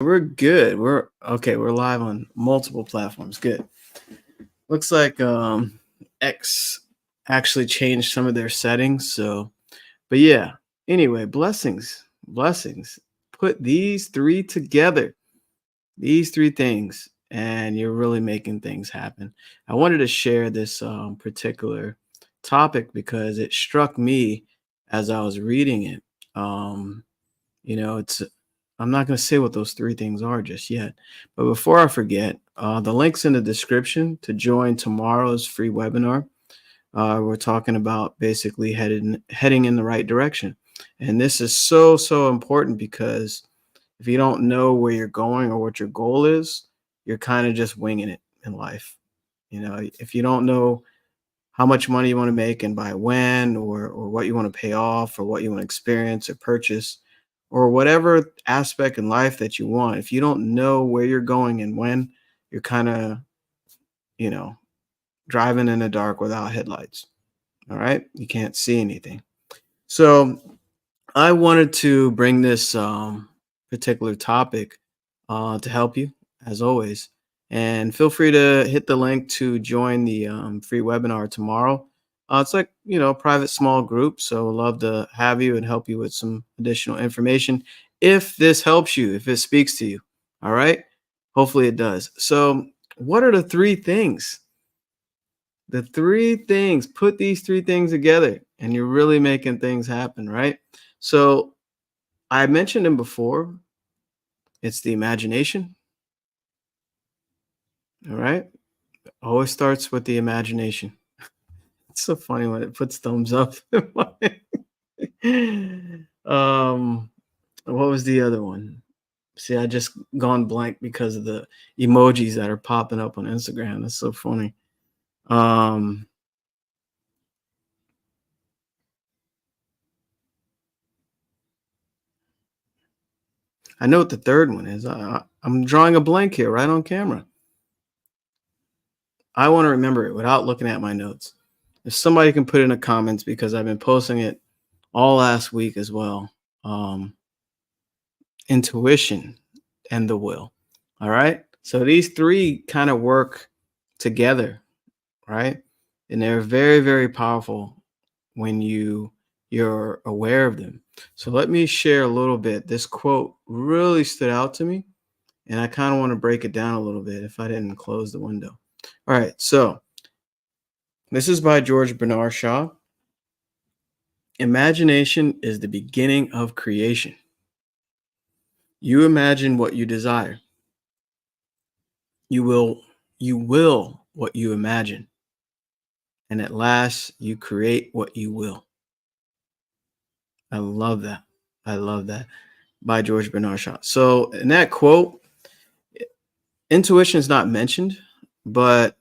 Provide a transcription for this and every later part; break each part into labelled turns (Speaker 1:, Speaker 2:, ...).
Speaker 1: We're good. We're okay. We're live on multiple platforms. Good. Looks like X actually changed some of their settings. But yeah. Anyway, blessings, blessings. Put these three together. These three things, and you're really making things happen. I wanted to share this particular topic because it struck me as I was reading it. Um, it's I'm not going to say what those three things are just yet. But before I forget, the link's in the description to join tomorrow's free webinar. We're talking about basically heading in the right direction. And this is so important because if you don't know where you're going or what your goal is, you're kind of just winging it in life. If you don't know how much money you want to make and by when, or what you want to pay off, or what you want to experience or purchase, or whatever aspect in life that you want, if you don't know where you're going and when, you're kind of, you know, driving in the dark without headlights. All right. You can't see anything. So I wanted to bring this particular topic to help you, as always. And feel free to hit the link to join the free webinar tomorrow. It's like, private small group. So love to have you and help you with some additional information. If this helps you, if it speaks to you. All right. Hopefully it does. So, what are the three things? The three things, put these three things together and you're really making things happen, right? So, I mentioned them before. It's the imagination. All right. Always starts with the imagination. It's so funny when it puts thumbs up. um, what was the other one? See, I just gone blank because of the emojis that are popping up on Instagram. That's so funny. Um, I know what the third one is. I'm drawing a blank here, right on camera. I want to remember it without looking at my notes. If somebody can put in the comments, because I've been posting it all last week as well. Intuition and the will. All right. So these three kind of work together, right? And they're very powerful when you're aware of them. So let me share a little bit. This quote really stood out to me, and I kind of want to break it down a little bit if I didn't close the window. All right. So this is by George Bernard Shaw. Imagination is the beginning of creation. You imagine what you desire. You will what you imagine. And at last you create what you will. I love that. I love that. By George Bernard Shaw. So in that quote, intuition is not mentioned, but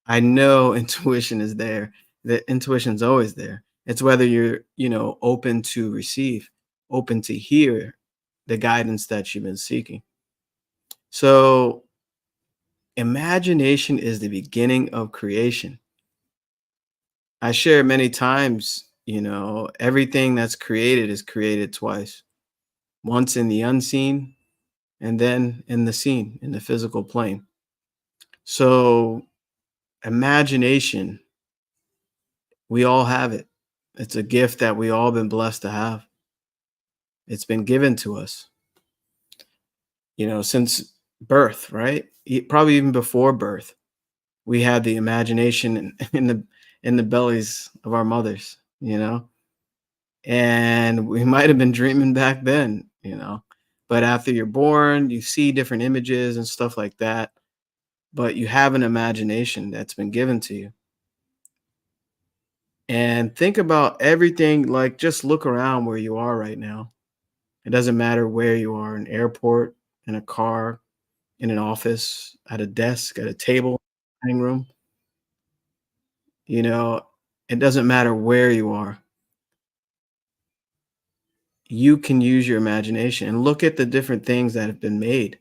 Speaker 1: I know intuition is there. The intuition is always there. It's whether you're, open to receive, open to hear the guidance that you've been seeking. So imagination is the beginning of creation. I share many times, everything that's created is created twice. Once in the unseen and then in the seen, in the physical plane. So imagination, we all have it. It's a gift that we all been blessed to have. It's been given to us, since birth, right? Probably even before birth, we had the imagination in the bellies of our mothers, and we might have been dreaming back then, but after you're born, you see different images and stuff like that, but you have an imagination that's been given to you. And think about everything, like just look around where you are right now. It doesn't matter where you are, an airport, in a car, in an office, at a desk, at a table, dining room. You know, it doesn't matter where you are. You can use your imagination and look at the different things that have been made,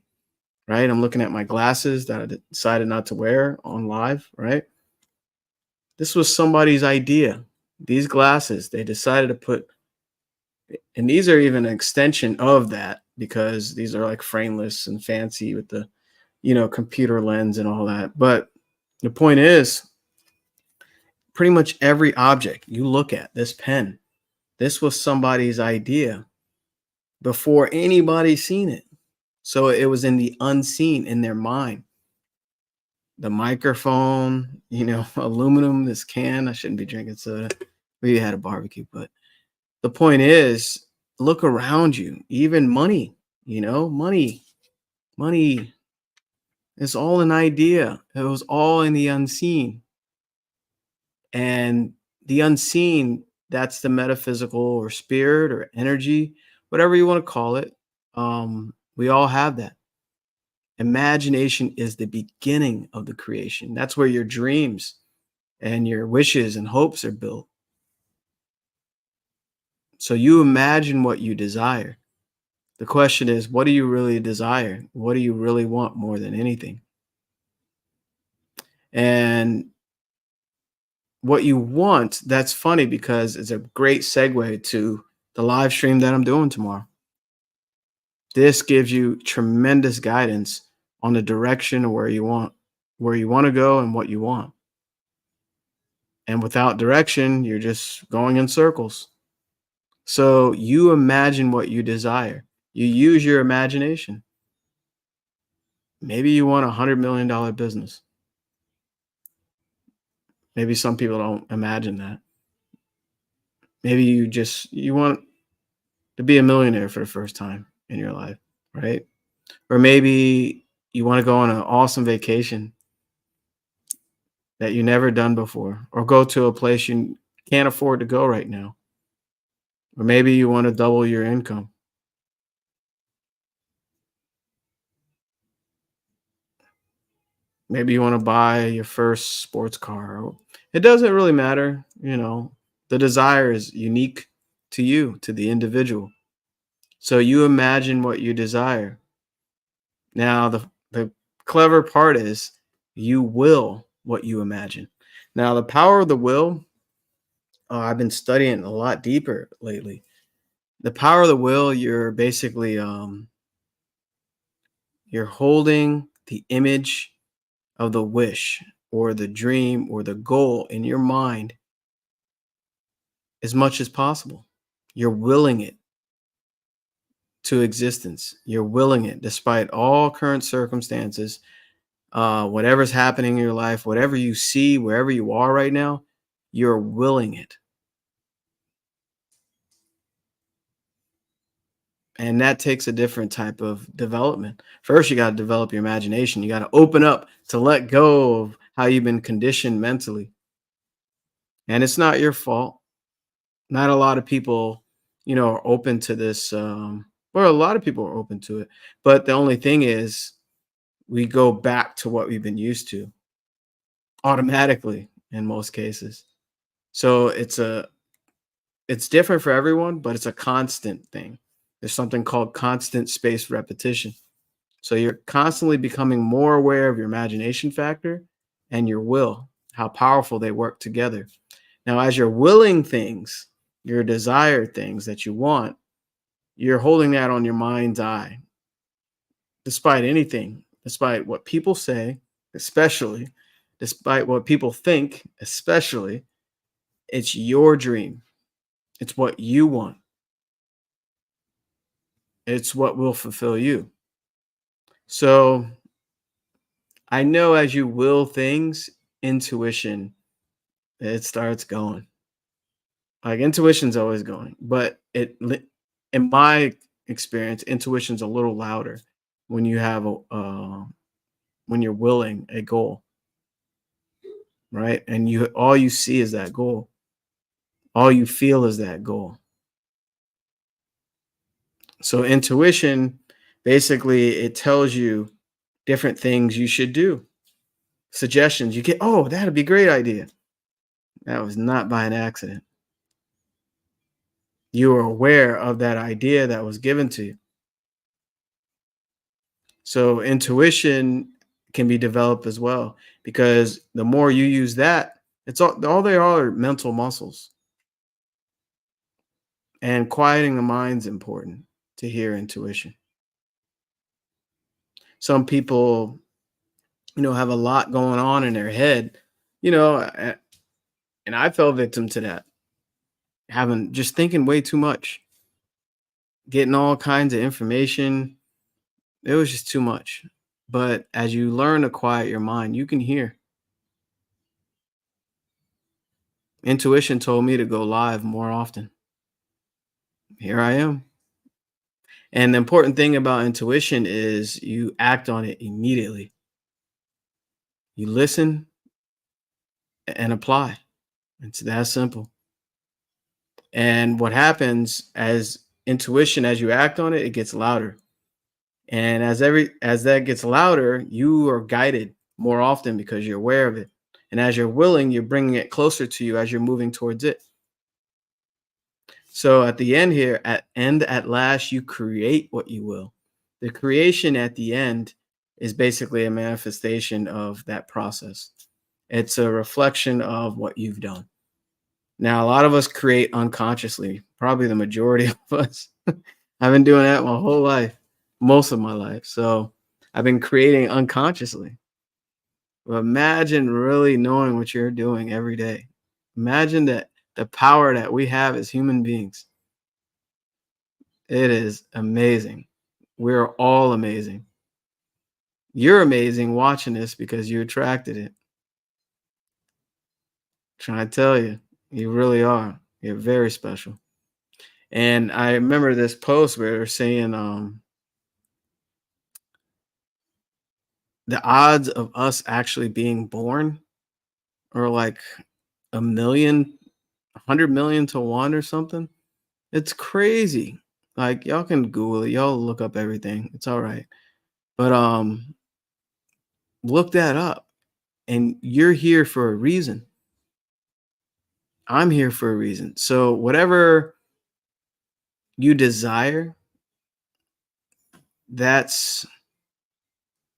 Speaker 1: right? I'm looking at my glasses that I decided not to wear on live, right? This was somebody's idea. These glasses, they decided to put And these are even an extension of that because these are like frameless and fancy with the, computer lens and all that. But the point is, pretty much every object you look at, this pen, this was somebody's idea before anybody seen it. So it was in the unseen in their mind. The microphone, aluminum, this can. I shouldn't be drinking soda. We had a barbecue, but the point is, look around you. Even money, money is all an idea. It was all in the unseen. And the unseen, that's the metaphysical or spirit or energy, whatever you want to call it. We all have that. Imagination is the beginning of the creation. That's where your dreams and your wishes and hopes are built. So you imagine what you desire. The question is, what do you really desire? What do you really want more than anything? And what you want, that's funny because it's a great segue to the live stream that I'm doing tomorrow. This gives you tremendous guidance on the direction of where you want to go and what you want. And without direction, you're just going in circles. So you imagine what you desire. You use your imagination. Maybe you want $100 million business. Maybe some people don't imagine that. Maybe you want to be a millionaire for the first time in your life, right? Or maybe you want to go on an awesome vacation that you never done before, or go to a place you can't afford to go right now. Or maybe you want to double your income. Maybe you want to buy your first sports car. It doesn't really matter, The desire is unique to you, to the individual. So you imagine what you desire. Now, the clever part is you will what you imagine. Now, the power of the will, I've been studying a lot deeper lately. The power of the will, you're basically you're holding the image of the wish or the dream or the goal in your mind as much as possible. You're willing it to existence. You're willing it despite all current circumstances, whatever's happening in your life, whatever you see, wherever you are right now, you're willing it. And that takes a different type of development. First, you got to develop your imagination. You got to open up to let go of how you've been conditioned mentally. And it's not your fault. Not a lot of people, are open to this. Well, a lot of people are open to it. But the only thing is, we go back to what we've been used to automatically in most cases. So it's different for everyone, but it's a constant thing. There's something called constant spaced repetition. So you're constantly becoming more aware of your imagination factor and your will, how powerful they work together. Now, as you're willing things, your desired things that you want, you're holding that on your mind's eye, despite anything, despite what people say, especially, despite what people think, especially, it's your dream. It's what you want. It's what will fulfill you. So I know as you will things, intuition, it starts going. Like intuition's always going, but in my experience, intuition's a little louder when you have when you're willing a goal, right? And you all you see is that goal. All you feel is that goal. So intuition, basically, it tells you different things you should do. Suggestions you get. Oh, that'd be a great idea. That was not by an accident. You were aware of that idea that was given to you. So intuition can be developed as well because the more you use that, it's all they are mental muscles. And quieting the mind's important to hear intuition. Some people, have a lot going on in their head, and I fell victim to that, having just thinking way too much, getting all kinds of information. It was just too much. But as you learn to quiet your mind, you can hear. Intuition told me to go live more often. Here I am. And the important thing about intuition is you act on it immediately. You listen and apply. It's that simple. And what happens as intuition, as you act on it, it gets louder. And as that gets louder, you are guided more often because you're aware of it. And as you're willing, you're bringing it closer to you as you're moving towards it. So at the end here, at last, you create what you will. The creation at the end is basically a manifestation of that process. It's a reflection of what you've done. Now, a lot of us create unconsciously, probably the majority of us. I've been doing that my whole life, most of my life. So I've been creating unconsciously. But imagine really knowing what you're doing every day. Imagine that the power that we have as human beings. It is amazing. We're all amazing. You're amazing watching this because you attracted it. Trying to tell you, you really are. You're very special. And I remember this post where they're saying the odds of us actually being born are like a million, 100 million to one or something. It's crazy. Like y'all can Google it. Y'all look up everything. It's all right. But look that up. And you're here for a reason. I'm here for a reason. So whatever you desire, that's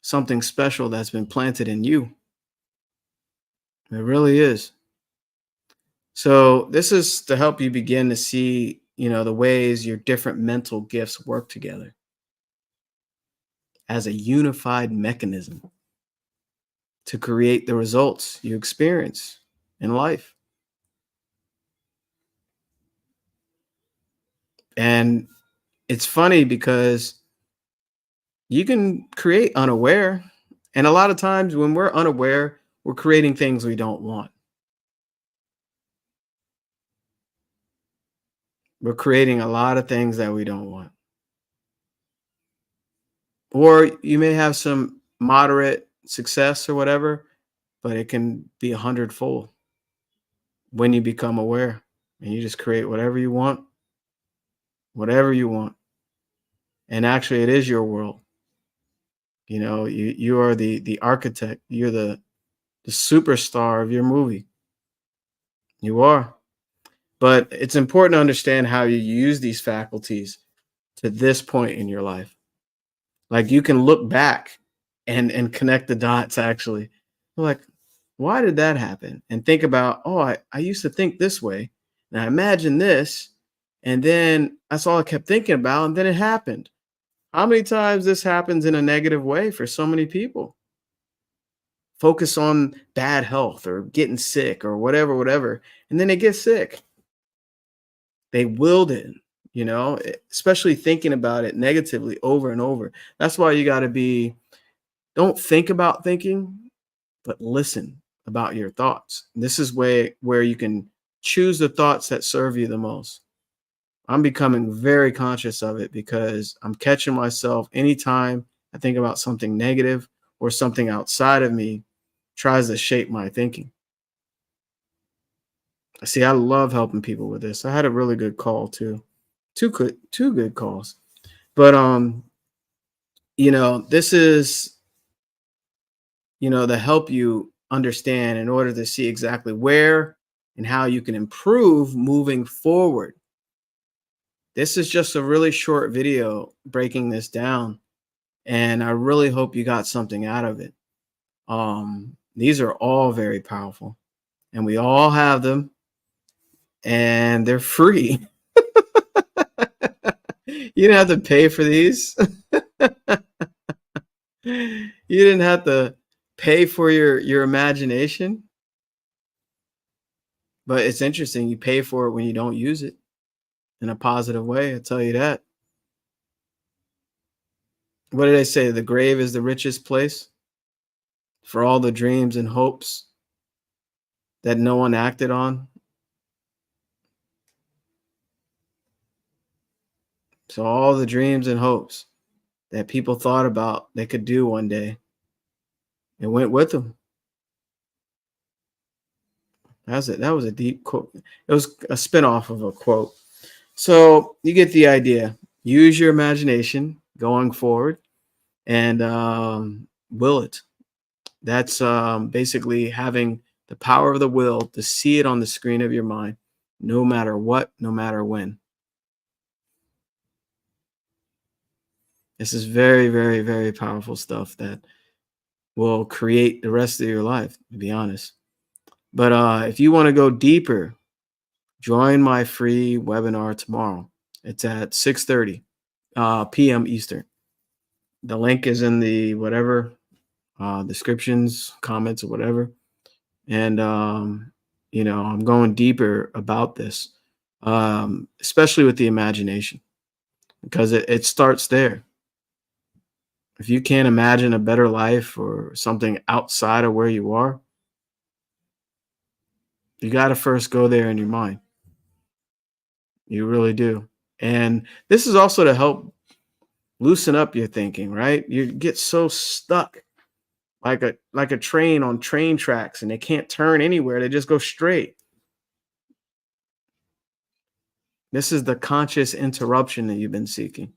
Speaker 1: something special that's been planted in you. It really is. So this is to help you begin to see, the ways your different mental gifts work together as a unified mechanism to create the results you experience in life. And it's funny because you can create unaware. And a lot of times when we're unaware, we're creating things we don't want. We're creating a lot of things that we don't want. Or you may have some moderate success or whatever, but it can be 100-fold when you become aware and you just create whatever you want, whatever you want. And actually it is your world. You are the architect, you're the superstar of your movie. You are. But it's important to understand how you use these faculties to this point in your life. Like you can look back and connect the dots actually. Like, why did that happen? And think about, oh, I used to think this way. And I imagined this. And then that's all I kept thinking about. And then it happened. How many times this happens in a negative way for so many people? Focus on bad health or getting sick or whatever. And then they get sick. They willed it, especially thinking about it negatively over and over. That's why you got to don't think about thinking, but listen about your thoughts. This is where you can choose the thoughts that serve you the most. I'm becoming very conscious of it because I'm catching myself anytime I think about something negative or something outside of me tries to shape my thinking. See, I love helping people with this. I had a really good call too. Two good calls. But this is, to help you understand in order to see exactly where and how you can improve moving forward. This is just a really short video breaking this down, and I really hope you got something out of it. These are all very powerful, and we all have them, and they're free. You didn't have to pay for these. You didn't have to pay for your imagination. But it's interesting, you pay for it when you don't use it in a positive way, I'll tell you that. What did I say? The grave is the richest place for all the dreams and hopes that no one acted on. So all the dreams and hopes that people thought about they could do one day, it went with them. That's it. That was a deep quote. It was a spinoff of a quote. So you get the idea. Use your imagination going forward and will it. That's basically having the power of the will to see it on the screen of your mind, no matter what, no matter when. This is very, very, very powerful stuff that will create the rest of your life, to be honest. But if you want to go deeper, join my free webinar tomorrow. It's at 6:30 p.m. Eastern. The link is in the whatever descriptions, comments, or whatever. And I'm going deeper about this, especially with the imagination, because it starts there. If you can't imagine a better life or something outside of where you are, you got to first go there in your mind. You really do. And this is also to help loosen up your thinking, right? You get so stuck like a train on train tracks and they can't turn anywhere. They just go straight. This is the conscious interruption that you've been seeking.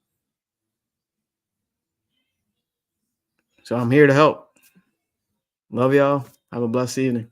Speaker 1: So I'm here to help. Love y'all. Have a blessed evening.